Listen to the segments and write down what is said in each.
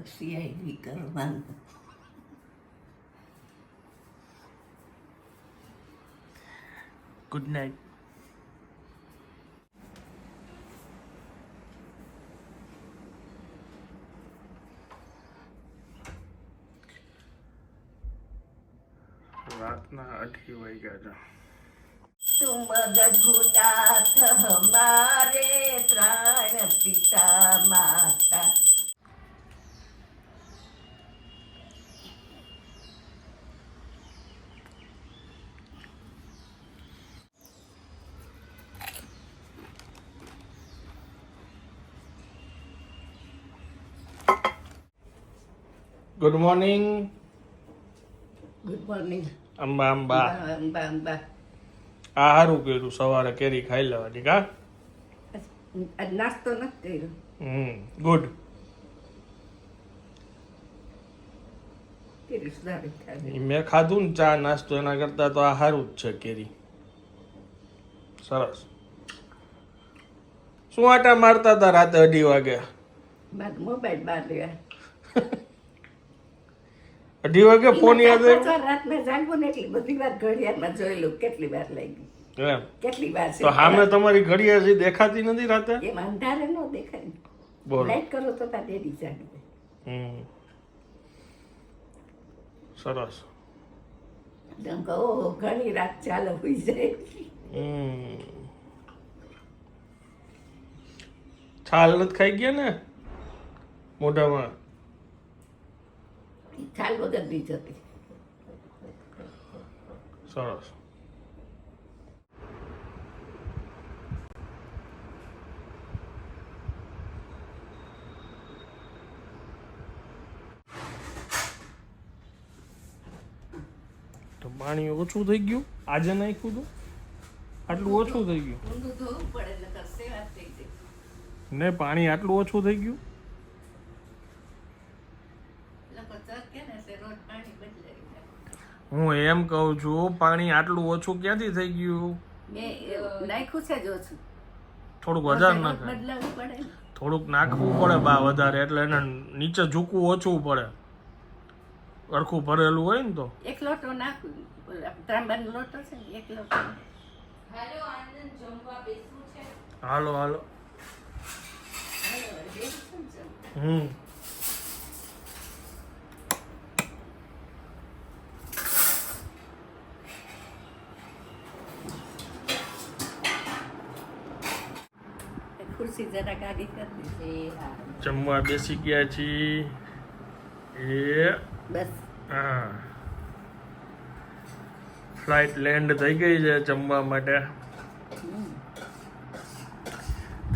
પછી આવી કરવાનું. Good night. રાતના 8 વાગ્યા છે. तुम रघुनाथ हमारे प्राण पिता माता. Good morning. Good morning. Amba Amba. Amba Amba. આ સારું કર્યું સવારે કેરી ખાઈ લેવાની કા. આજ નાસ્તો નથી કર્યો. ગુડ. કેરી સુધારી ખાધી. મેં ખાધું ને ચા નાસ્તો એના કરતા તો આ સારું જ છે કેરી. સરસ. શું આટા મારતા હતા રાતે 2:30 વાગે? બાદ મોબાઈલ બહાર લેવા. 2:30 વાગે ફોન યાદ આવ્યો? રાત મેં જાગવું ને એટલી બધી વાર ઘડિયાળમાં જોયેલું કેટલી વાર લાગી. એમ કેટલી વાર તો સામે તમારી ઘડિયાળ હજી દેખાતી નથી રાતે? એમ અંધારે ન દેખાય. બોલો. લાઈટ કરો તો તાર ડેડી જાગી. સરસ. એમ કહો ઘણી રાત ચાલો હોઈ જાય. છાલ નથી ખાઈ ગયા ને મોઢામાં? છાલ વગર ની જતી. સરસ. તો પાણી ઓછું થઈ ગયું આજે નાખ્યું હતું આટલું ઓછું થઈ ગયું ઊંધું ધોવું પડે નકર સેવા થઈ જાય. ને પાણી આટલું ઓછું થઈ ગયું. લોકો ચરકે ને તે રોજ પાણી બદલાઈ જાય. હું એમ કહું છું પાણી આટલું ઓછું ક્યાંથી થઈ ગયું? મેં નાખ્યું છે જ ઓછું. થોડુંક વધારે રોજ નાખે. બદલાવવું પડે ને. થોડુંક નાખવું પડે બા વધારે એટલે એને નીચે ઝૂકવું ઓછું પડે. અરખું ભરેલું હોય ને તો એક લોટો નાખું. ત્રાંબાનો લોટો છે ને એક લોટો. હાલો આનંદ જમવા બેસવું છે. હાલો હાલો. હમ ખુરશી જરાક આગી કરી દીધી. જમવા બેસી ગયા છીએ. બસ હા ફ્લાઇટ લેન્ડ થઈ ગઈ છે જમવા માટે.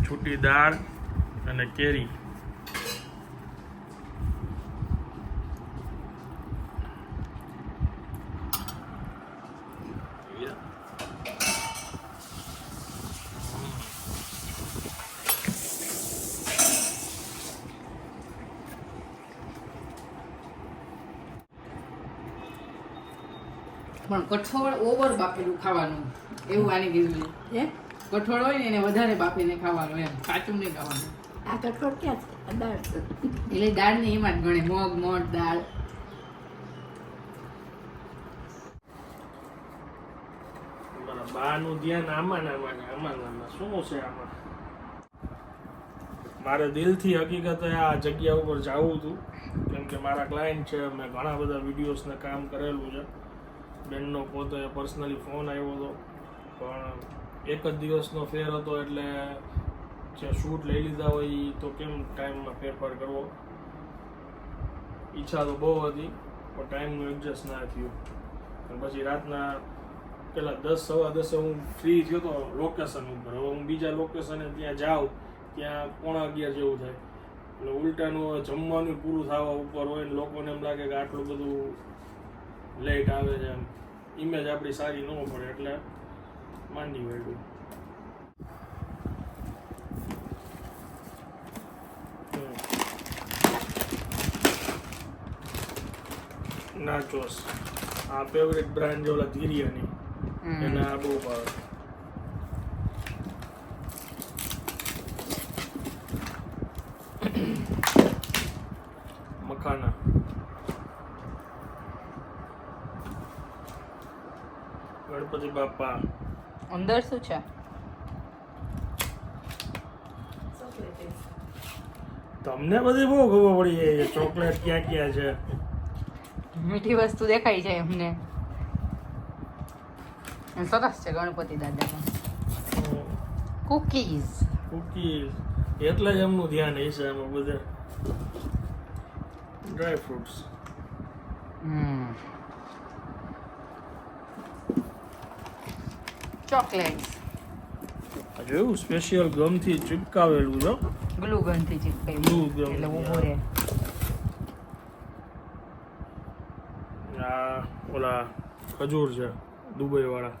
છૂટી દાળ અને કેરી. પણ કઠોળ ઓવર બાફેલું ખાવાનું એવું આની કીધું છે. કઠોળ હોય ને એને વધારે બાફીને ખાવાનું એમ કાચું નહીં ખાવાનું. આ કઠોળ ક્યાં છે? આ દાળ છે. એટલે દાળ ને એમાં જ ગણે મગ મઠ દાળ. મારા બાનું ધ્યાન આમાં ને આમાં ને આમાં ને આમાં. શું છે આમાં? મારે દિલથી હકીકતે આ જગ્યા ઉપર જવું હતું કેમ કે મારા ક્લાયન્ટ છે. મેં ઘણા બધા વિડીયોઝને કામ કરેલું છે. બેનનો પોતે પર્સનલી ફોન આવ્યો હતો પણ એક જ દિવસનો ફેર હતો એટલે જે શૂટ લઈ લીધા હોય એ તો કેમ ટાઈમમાં ફેરફાર કરવો. ઈચ્છા તો બહુ હતી પણ ટાઈમનું એડજસ્ટ ના થયું. અને પછી રાતના પેલા 10 સવા 10 હું ફ્રી થયો તો લોકેશન ઉપર. હવે હું બીજા લોકેશને ત્યાં જાઉં ત્યાં 11:15 જેવું થાય એટલે ઉલટાનું જમવાનું પૂરું થવા ઉપર હોય ને લોકોને એમ લાગે કે આટલું બધું લેટ આવે છે એમ ઇમેજ આપણી સારી ન પડે એટલે માંડી વાળ્યું. નાચોસ આ ફેવરેટ બ્રાન્ડ જેવલા ધીરિયાની એના આ બહુ ભાવે. ગણપતિ બાપા. અંદર શું છે? તમને બધી બહુ ખબર પડી જાય છે ચોકલેટ ક્યાં ક્યાં છે. મીઠી વસ્તુ દેખાય છે અમને. સરસ છે ગણપતિ દાદા. કુકીઝ. કુકીઝ એટલે જ એમનું ધ્યાન હશે એમાં બધે. Dry fruits. ચોકલેટ્સ. જોયું સ્પેશિયલ ગમથી ચિપકાવેલું છે. ગ્લુ ગનથી ચીપકાઈ Glue gun, એટલે ઊભો રહે. આ ઓલા ખજૂર છે દુબઈ વાળા.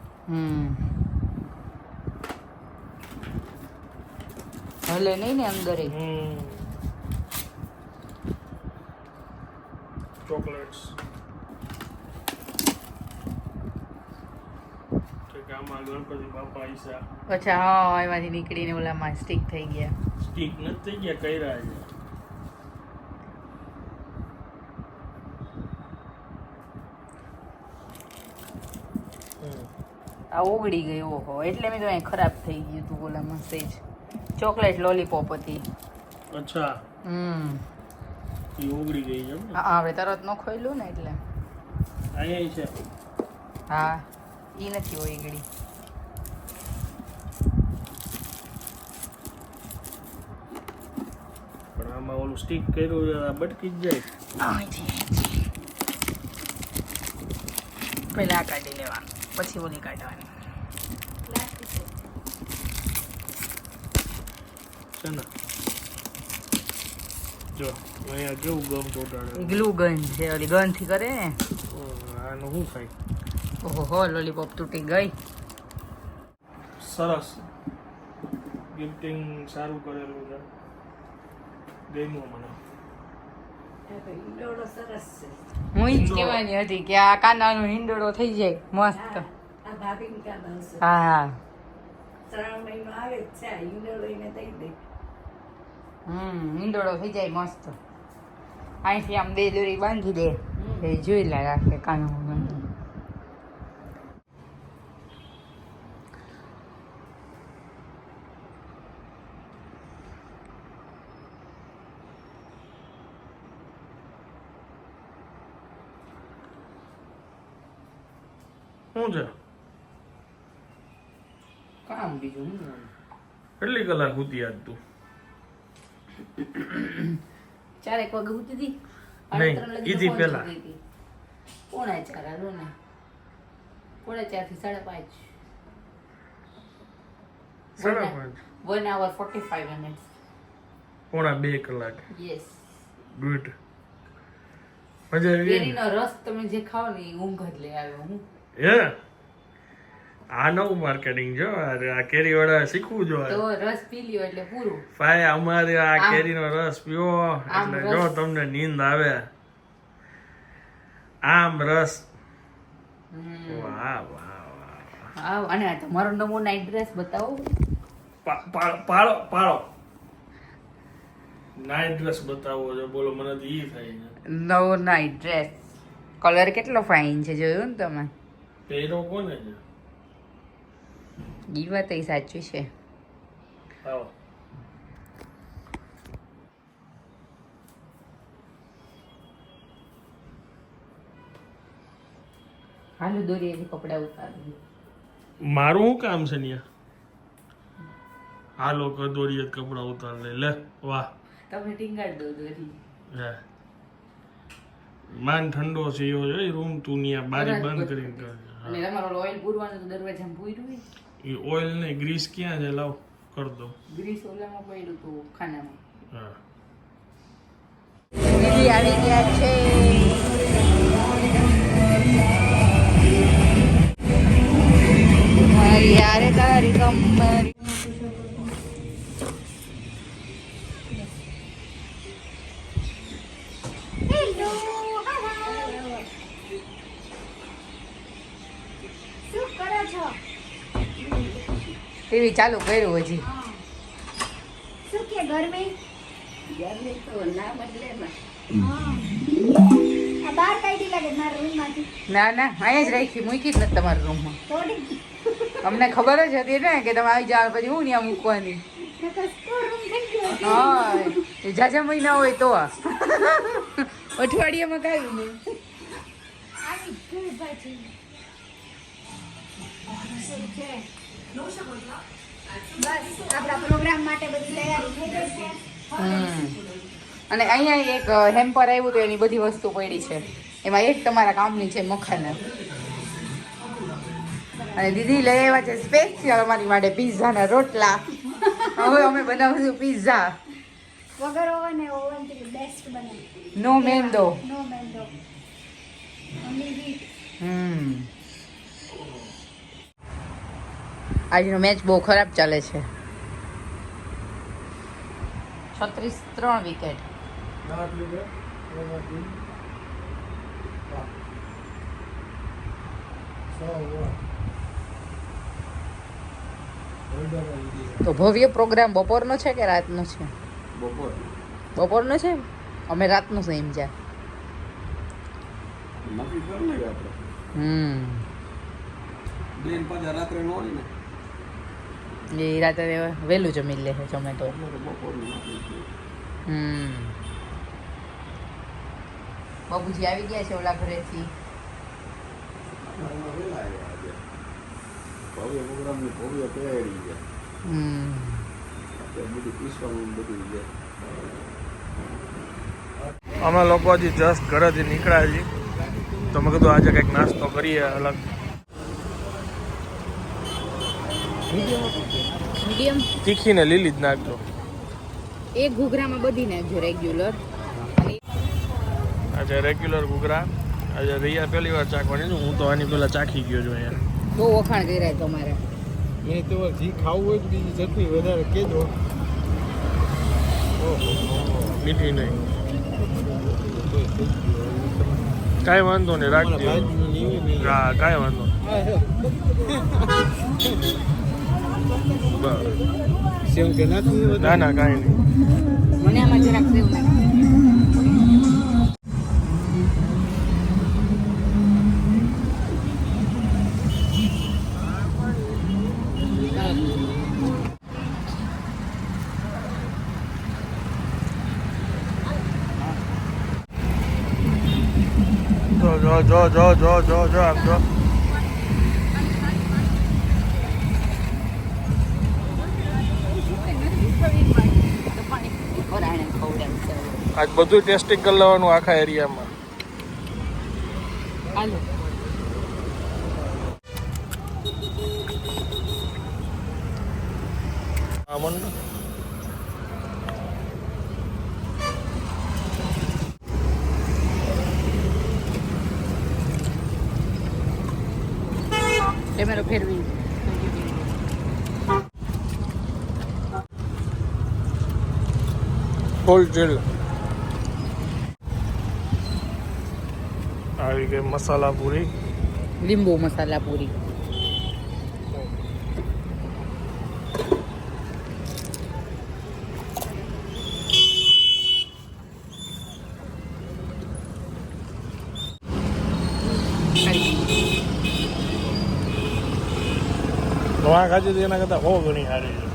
હલે નહીં ને અંદર ચોકલેટ્સ. આમાં ગણપતિ બાપા ઈસા અચ્છા હા એમાંથી નીકળીને ઓલામાં સ્ટીક થઈ ગયા. સ્ટીક નથી થઈ ગયા કર્યા છે. આ ઓગળી ગઈ. ઓહો એટલે મેં તો અહીં ખરાબ થઈ ગયું તું ઓલામાં સેજ. ચોકલેટ લોલીપોપ હતી. અચ્છા એ ઓગળી ગઈ છે. હા હવે તરત ન ખોલ્યું ને એટલે. અહીંયા છે. હા ઈ નથી ઓગળી. પણ આમાં ઓલું સ્ટીક કર્યું છે આ બટકી જ જાય. પહેલા આ કાઢી લેવાનું પછી ઓલી કાઢવાની છે ને. જો અહીંયા કેવું ગમ ચોટાડે. ગ્લુ ગન છે ઓલી ગન થી કરે ને. આનું શું થાય. ઓહો લોલીપોપ તૂટી ગઈ. સરસ ગિફ્ટિંગ સારું કરેલું છે. ગમ્યું મને. ઈંડોળો સરસ છે. હું ઈ જ કહેવાની હતી કે આ કાનાનો હિંડોળો થઈ જાય મસ્ત. આ ભાભીને કામ આવશે. હા 3 મહિનો આવે જ છે આ ઈંડોળો એને દઈ દે. હિંડોળો થઈ જાય મસ્ત. અહીંથી આમ 2 દોરી બાંધી દે એ જોઈ લે રાખે કાનો. શું છે કામ બીજું કેટલી કલાક હતી આજ તું. 4 વાગે ઉઠી હતી. નહીં ઈથી પહેલા. 4:45 હાલો ને 4:45 થી 5:30. 1 hour 45 minutes. 1.5 કલાક. યસ. ગુડ. મજા આવી. કેરીનો રસ તમે જે ખાઓ ને એ ઊંઘ જ લઈ આવ્યો હું. હે આ નવું માર્કેટિંગ જો આ કેરી વાળા શીખવું જો. તો રસ પી લ્યો એટલે પૂરું. ભાઈ અમારે આ કેરીનો રસ પીવો એટલે જો તમને નીંદ આવે. આમ રસ. વાહ વાહ વાહ. હા અને તમારો નવો નાઈટ ડ્રેસ બતાવો. પાળો પાળો નાઈટ ડ્રેસ બતાવો છે. બોલો મને તો ઈ થાય છે. નવો નાઈટ ડ્રેસ કલર કેટલો ફાઇન છે જોયું ને તમે. પહેરો કોને છે. ઈ વાત એ સાચું છે. આવો હાલો દોરી એવી કપડા ઉતારી. મારું શું કામ છે ન્યા. હાલો કદોરીએ કપડા ઉતાર લે. વાહ તમે ટીંગાડ દો દોરી. હે માન ઠંડો છે એવો છે રૂમ તું ન્યા બારી બંધ કરીને કર. અને તમારો ઓઇલ પૂરવાનું તો દરવાજામાં પૂર્યું હોય. એ ઓઇલ ને ગ્રીસ ક્યાં છે લાવ કર દો. ગ્રીસ ઓલામાં પડ્યું હતું ખાનામાં. હા દીદી આવી ગયા છે. મારી યારે તારી કમર. ટીવી ચાલુ કર્યું હજી. શું કે ગરમી ગરમી તો ના બદલે માં. આ બહાર કાઢી લાગે મારા રૂમમાંથી. ના ના અહીંયા જ રાખી મૂકી જ નથી તમારા રૂમમાં. થોડી અમને ખબર જ હતી ને કે તમે આવી જાવ પછી હું ત્યાં મૂકવાની. નકર સ્ટોર રૂમ થઈ ગયો. હા એ જાજા મહિના હોય તો અઠવાડિયામાં કાંઈ નહીં. આવી ઘર પાછી. શું છે? બસ આપણા પ્રોગ્રામ માટે બધી તૈયારી થઈ ગઈ છે. અને અહીંયા એક હેમ્પર આવ્યું તો એની બધી વસ્તુ પડી છે. એમાં એક તમારા કામની છે મખાના. અને દીદી લઈ આવ્યા છે સ્પેશિયલ અમારી માટે પિઝાના રોટલા. હવે અમે બનાવીશું પિઝા. વગર ઓવન થી બેસ્ટ બને. નો મેંદો. નો મેંદો. ઓન્લી વીટ. આજનો મેચ બહુ ખરાબ ચાલે છે. 36 વિકેટ. તો ભવ્ય પ્રોગ્રામ બપોરનો છે કે રાતનો છે? બપોરનો છે. અમે રાતનો છે એમ જા. એ રાતે વહેલું જમી લે છે ઝોમેટો. બાબુજી આવી ગયા છે ઓલા ઘરેથી. અમે લોકો હજી જસ્ટ ઘરેથી નીકળ્યા છીએ તો મેં કીધું આજે કંઈક નાસ્તો કરીએ અલગ. મીડિયમ તીખી ને લીલી જ નાખજો. એક ઘૂઘરામાં બધી નાખજો રેગ્યુલર. આજે રેગ્યુલર ઘૂઘરા. આજે રિયા પહેલી વાર ચાખવાની છું. હું તો આની પહેલા ચાખી ગયો છું અહીંયા. બહુ વખાણ કર્યા તમારે. મેં તો જી ખાવું હોય તો બીજી ચટણી વધારે કેજો. મીઠી નહીં. કાંઈ વાંધો નહીં, રાખજો. હા કાંઈ વાંધો નહીં. બસ. સેવ કે નાખી ના ના કાંઈ નહીં. મને આમાં જરાક સેવ નાખ. જો આમ જો. આજ બધું ટેસ્ટિંગ કરી લેવાનું આખા એરિયામાં. હાલો. આમન કેમેરો ફેરવી. ફૂલ ચીલ આવી ગઈ મસાલા પૂરી. લીંબુ મસાલા પૂરી. વાં ખાધી હતી એના કરતાં બહુ ઘણી સારી છે.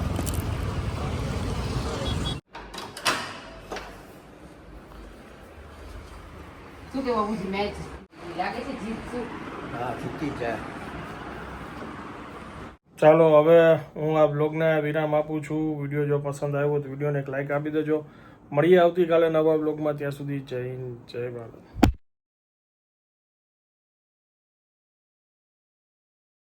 શું કે બાબુજી મેચ લાગે છે જીતશું? હા ચૂકી જાય. ચાલો હવે હું આ બ્લોગને વિરામ આપું છું. વિડીયો જો પસંદ આવ્યો તો વિડીયોને એક લાઈક આપી દેજો. મળીએ આવતીકાલે નવા બ્લોગમાં. ત્યાં સુધી જય હિન્દ, જય ભારત.